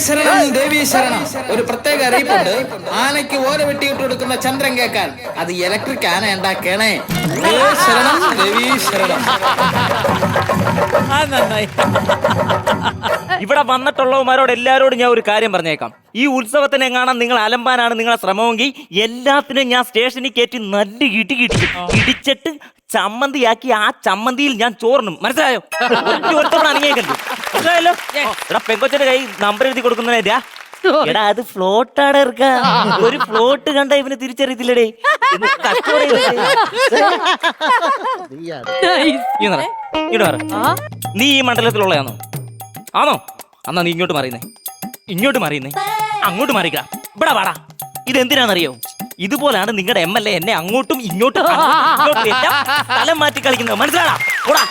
ശരണം ദേവി ശരണം. ഒരു പ്രത്യേക അറിയിപ്പുണ്ട്. ആനയ്ക്ക് ഓല വെട്ടിയിട്ട് കൊടുക്കുന്ന ചന്ദ്രൻ കേൾക്കാൻ അത് ഇലക്ട്രിക് ആന ഉണ്ടാക്കണേ. ശരണം ദേവി ശരണം. ഇവിടെ വന്നിട്ടുള്ളവന്മാരോട് എല്ലാരോടും ഞാൻ ഒരു കാര്യം പറഞ്ഞേക്കാം. ഈ ഉത്സവത്തിനെ കാണാൻ നിങ്ങൾ അലമ്പാനാണ് നിങ്ങളെ ശ്രമമെങ്കിൽ എല്ലാത്തിനും ഞാൻ സ്റ്റേഷനിൽ കയറ്റി നല്ല ഇടിച്ചിട്ട് ചമ്മന്തിയാക്കി ആ ചമ്മന്തിയിൽ ഞാൻ ചോറിനും. മനസ്സിലായോ? അനങ്ങിയേക്കണ്ട്. മനസ്സിലായല്ലോ? എടാ പെങ്കൊച്ചന്റെ കൈ നമ്പർ എഴുതി കൊടുക്കുന്നതിനാ. എടാ അത് ഫ്ലോട്ടാണ് ഇറക്ക. ഒരു ഫ്ലോട്ട് കണ്ട ഇവന് തിരിച്ചറിയത്തില്ലടേ. നീ ഈ മണ്ഡലത്തിലുള്ളതാണോ? ആണോ? എന്നാ നീ ഇങ്ങോട്ട് മാറിയുന്നേ. ഇങ്ങോട്ട് മാറിയുന്നേ. അങ്ങോട്ട് മാറിക്ക. ഇവിടെ വാടാ. ഇതെന്തിനാണെന്നറിയോ? ഇതുപോലാണ് നിങ്ങളുടെ MLA എന്നെ അങ്ങോട്ടും ഇങ്ങോട്ടും സ്ഥലം മാറ്റി കളിക്കുന്നത്. മനസ്സിലാടാ? കൂടാ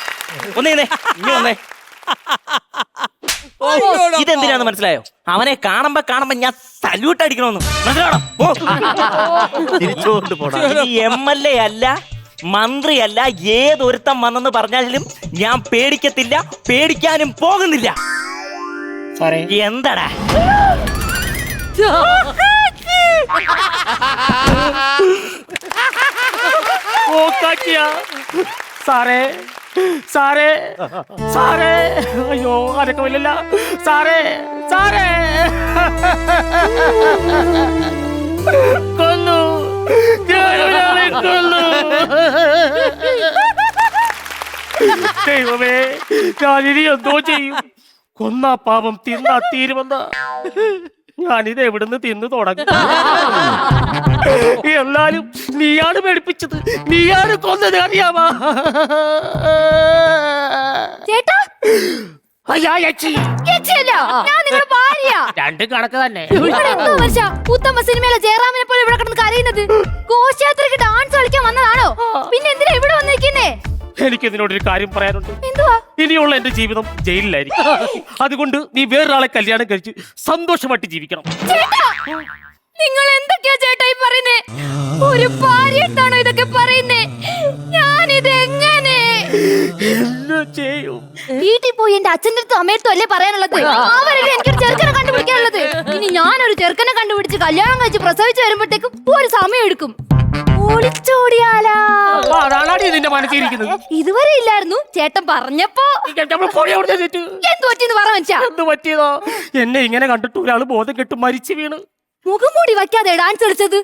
ഒന്നേ ഇങ്ങ വന്നേ. ഇതെന്തിനാന്ന് മനസ്സിലായോ? അവനെ കാണുമ്പോ ഞാൻ സല്യൂട്ട് അടിക്കണമെന്ന്. മനസ്സിലാണോ? തിരിച്ചുകൊണ്ട് പോടാ. ഈ MLA അല്ല, മന്ത്രിയല്ല, ഏതൊരുത്തം വന്നെന്ന് പറഞ്ഞാലും ഞാൻ പേടിക്കത്തില്ല, പേടിക്കാനും പോകുന്നില്ല. എന്താടാ സാറേ സാറേ സാറേ അയ്യോ അനക്കമില്ലല്ല സാറേ സാറേ കൊന്നു കൊന്നു. ദൈവമേ ഞാനിനി എന്തോ ചെയ്യും? കൊന്നാ പാപം തിന്നാ തീരുമെന്ന ഞാനിത് എവിടുന്ന് തിന്നു തുടങ്ങി. എന്നാലും നീയാണ് പേടിപ്പിച്ചത്, നീയാണ് കൊന്നത്, അറിയാമാ? ചേട്ടാ രണ്ട് കണക്ക് തന്നെ. ഉത്തമ സിനിമയിലെ ജയറാമിനെ പോലെ ഇവിടെ കിടന്ന് കരയുന്നത് ഘോഷയാത്രയ്ക്ക് ഡാൻസ് കളിക്കാൻ വന്നതാണോ? പിന്നെ എന്തിനാ ഇവിടെ വന്നിരിക്കുന്നേ? എനിക്ക് ഇതിനോടൊരു കാര്യം പറയാനുണ്ട്. എന്തുവാ? ഇനിയുള്ള എന്റെ ജീവിതം ജയിലിലായിരിക്കും. അതുകൊണ്ട് നീ വേറൊരാളെ കല്യാണം കഴിച്ച് സന്തോഷമായിട്ട് ജീവിക്കണം. നിങ്ങൾ എന്തൊക്കെയാ ചേട്ടാ ഈ പറയുന്നേ? ഒരു ഭാര്യയായിട്ടാണോ ഇതൊക്കെ പറയുന്നേ? ഞാനിത് എങ്ങനെ ചെയ്യും? വീട്ടിൽ പോയി എന്റെ അച്ഛൻ്റെ അടുത്തും അമ്മയടുത്തും അല്ലേ പറയാനുള്ളത്? അവരല്ലേ എനിക്കൊരു ചെറുക്കനെ കണ്ടുപിടിക്കാനുള്ളത്. ഇനി ഞാനൊരു ചെറുക്കനെ കണ്ടുപിടിച്ച് കല്യാണം കഴിച്ച് പ്രസവിച്ച് വരുമ്പോഴത്തേക്കും ഒരു സമയം എടുക്കും. ഒളിച്ചോടിയാലാ? നിന്റെ മനസ്സിരിക്കുന്നത് ഇതുവരെ ഇല്ലായിരുന്നു. ചേട്ടൻ പറഞ്ഞപ്പോ എന്ത് പറ്റിയെന്ന് പറ മനുഷ്യ. എന്ത് പറ്റിയതോ? എന്നെ ഇങ്ങനെ കണ്ടിട്ട് ഒരാള് ബോധം കെട്ട് മരിച്ചു വീണ്. മുഖം മൂടി വയ്ക്കാതെ ഡാൻസ് കളിച്ചത്?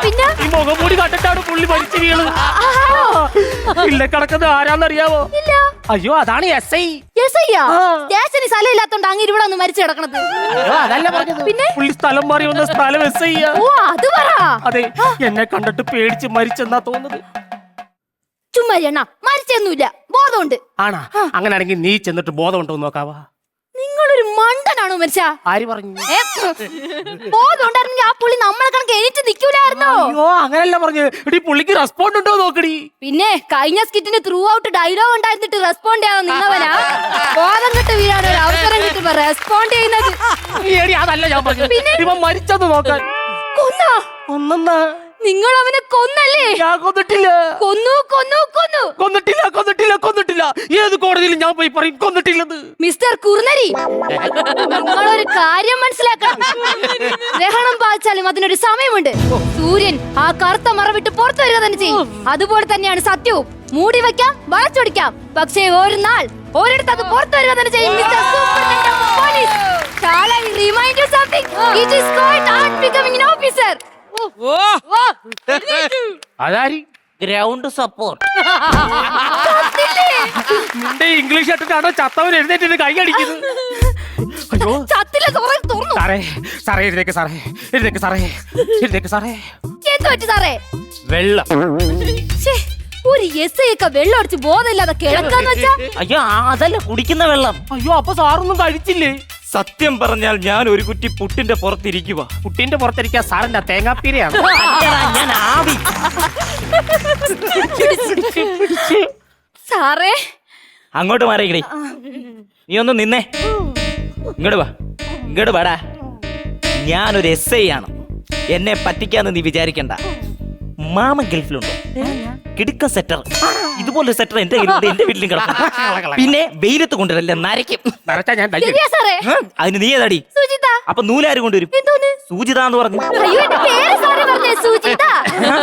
പിന്നെ ഈ മുഖം മൂടി കണ്ടിട്ടാണ് പുള്ളി മരിച്ചു വീണ്. ഇല്ല കിടക്കുന്നത് ആരാന്നറിയാവോ? അയ്യോ അതാണ് SI. സ്റ്റേഷന് സ്ഥലം ഇല്ലാത്തോണ്ട് അങ്ങ് ഇവിടെ ഒന്ന് മരിച്ചു കിടക്കണത്. അതല്ല പറഞ്ഞത്. പിന്നെ പുള്ളി സ്ഥലം മാറി വന്ന സ്ഥലം SI. അത് പറ. അതെ, എന്നെ കണ്ടിട്ട് പേടിച്ച് മരിച്ചെന്നാ തോന്നുന്നത്. ചുമ്മാ എണ്ണ മരിച്ചൊന്നുമില്ല, ബോധമുണ്ട്. ആണാ? അങ്ങനെയാണെങ്കിൽ നീ ചെന്നിട്ട് ബോധം ഉണ്ടോ നോക്കാവാ? നിങ്ങളൊരു മണ്ടനാണോ മരിച്ച? ആര് പറഞ്ഞു? ബോധം ഉണ്ടായിരുന്നെങ്കിൽ ആ പുള്ളി നമ്മളെ കണക്ക് എനിക്ക് നിൽക്കൂലായിരുന്നോ? അയ്യോ അങ്ങനല്ല പറഞ്ഞു. എടി പുള്ളിക്ക് റെസ്പോണ്ട് ഉണ്ടോ നോക്കടി. പിന്നെ കഴിഞ്ഞ സ്കിറ്റിന് ത്രൂ ഔട്ട് ഡയലോഗ് ഉണ്ടായിരുന്നിട്ട് റെസ്പോണ്ട് ചെയ്യാൻ നിന്നവനാ ബോധം കിട്ട് വീഴാൻ ഒരു അവസരം കിട്ടുമ്പോ റെസ്പോണ്ട് ചെയ്യുന്നത്. അതല്ല ഞാൻ പറഞ്ഞു. പിന്നെ ഇവൻ മരിച്ചെന്ന് നോക്കാൻ. കൊന്നാ? ഒന്നെന്നാ നിങ്ങൾ അവനെ കൊന്നല്ലേ? ഞാൻ കൊന്നിട്ടില്ല. കൊന്നു കൊന്നു കൊന്നു. കൊന്നിട്ടില്ല കൊന്നിട്ടില്ല കൊന്നിട്ടില്ല. ഏത് കോടതിയിലും ഞാൻ പോയി പറയും കൊന്നിട്ടില്ലെന്ന്. മിസ്റ്റർ കുറുനരി, നിങ്ങളൊരു കാര്യം മനസ്സിലാക്കണം. ഗ്രഹണം ബാധിച്ചാലും അതിനൊരു സമയമുണ്ട്. സൂര്യൻ ആ കറുത്ത മറവിട്ട് പുറത്തു വരിക തന്നെ ചെയ്യും. അതുപോലെ തന്നെയാണ് സത്യവും. മൂടി വയ്ക്കാം, വളച്ചൊടിക്കാം, പക്ഷേ ഒരു നാൾ ഒരിടത്ത് അത് പുറത്തു വരിക തന്നെ ചെയ്യും. Mister superintendent of police, shall I remind you something? It is quite hard becoming an officer. അതാരി ഗ്രൗണ്ട് സപ്പോർട്ട്. നിന്റെ ഇംഗ്ലീഷ് ഇട്ടിട്ടാണോ ചത്തവൻ എഴുന്നേറ്റ് കൈ അടിക്കുന്നത്? അയ്യോ സാറേ സാറേ എഴുന്നേക്ക് സാറേ എഴുന്നേക്ക് സാറേ എഴുന്നേക്ക് സാറേ. എന്ത് പറ്റി സാറേ? വെള്ളം. ഒരു SI ഒക്കെ വെള്ളം അടിച്ച് ബോധമില്ലാതെ കിടക്കാന്ന് വെച്ചാ? അയ്യോ അതല്ല കുടിക്കുന്ന വെള്ളം. അയ്യോ അപ്പൊ സാറൊന്നും കഴിച്ചില്ലേ? സത്യം പറഞ്ഞാൽ ഞാൻ ഒരു കുറ്റി പുട്ടിന്റെ പുറത്തിരിക്കുക. പുട്ടിന്റെ പുറത്തിരിക്കാൻ സാറിന്റെ തേങ്ങാപ്പീരയാണ്. ഞാൻ ആവി. സാറേ അങ്ങോട്ട് മാറിയിക്കടി. നീ ഒന്ന് നിന്നേ. ഇങ്ങോട്ട് വാ, ഇങ്ങോട്ട് വാടാ. ഞാനൊരു SI ആണ്. എന്നെ പറ്റിക്കാന്ന് നീ വിചാരിക്കണ്ട. മാമൻ ഗൾഫിലുണ്ടോ? കിടുക്ക സെറ്റർ. ഇതുപോലെ സെറ്റർ എന്റെ കയ്യിലുണ്ട്, എന്റെ വീട്ടിലും കിടക്കും. പിന്നെ വെയിലത്ത് കൊണ്ടുവരല്ലേ, നരയ്ക്കും. നരച്ചാ ഞാൻ തല്ലും. ശരിയാ സാറേ. അതിന് നീ ഏതാടി? സുജിത. അപ്പൊ നൂലാര് കൊണ്ടുവരും? എന്തോന്ന്? സൂചിത എന്ന് പറഞ്ഞു. അയ്യോ, എന്റെ പേര് സാറേ പറഞ്ഞേ, സുജിത.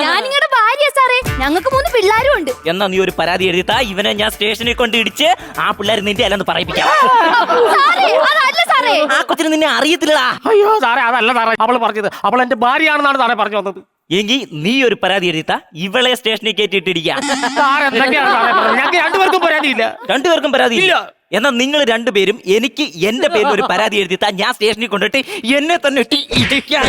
ഞാൻ നിങ്ങളുടെ ഭാര്യ സാറേ. ഞങ്ങൾക്ക് 3 പിള്ളേരും ഉണ്ട്. എന്നാ നീ ഒരു പരാതി എഴുതിത്താ, ഇവനെ ഞാൻ സ്റ്റേഷനിൽ കൊണ്ട് ഇടിച്ച് ആ പിള്ളേർ നിന്റെ അല്ലെന്ന് പറയിപ്പിക്കാം. സാറേ, അതല്ല സാറേ. ആ കൊച്ചിന് നിന്നെ അറിയത്തില്ലടാ. അയ്യോ സാറേ, അതല്ല സാറേ അവള് പറഞ്ഞത്. അവൾ എന്റെ ഭാര്യയാണെന്നാണ് സാറേ പറഞ്ഞു വന്നത്. എങ്കിൽ നീ ഒരു പരാതി എഴുതിത്താ, ഇവളെ സ്റ്റേഷനിൽ കയറ്റിയിട്ടിരിക്കാം. സാറേ എന്തൊക്കെയാണ് സാറേ പറഞ്ഞത്? ഞങ്ങൾക്ക് രണ്ടുപേർക്കും പരാതിയില്ല. രണ്ടുപേർക്കും പരാതി ഇല്ല. എന്നാ നിങ്ങൾ രണ്ടുപേരും എനിക്ക് എന്റെ പേരിൽ ഒരു പരാതി എഴുതിത്താ, ഞാൻ സ്റ്റേഷനിൽ കൊണ്ടിട്ട് എന്നെ തന്നെ ഇടിക്കാം.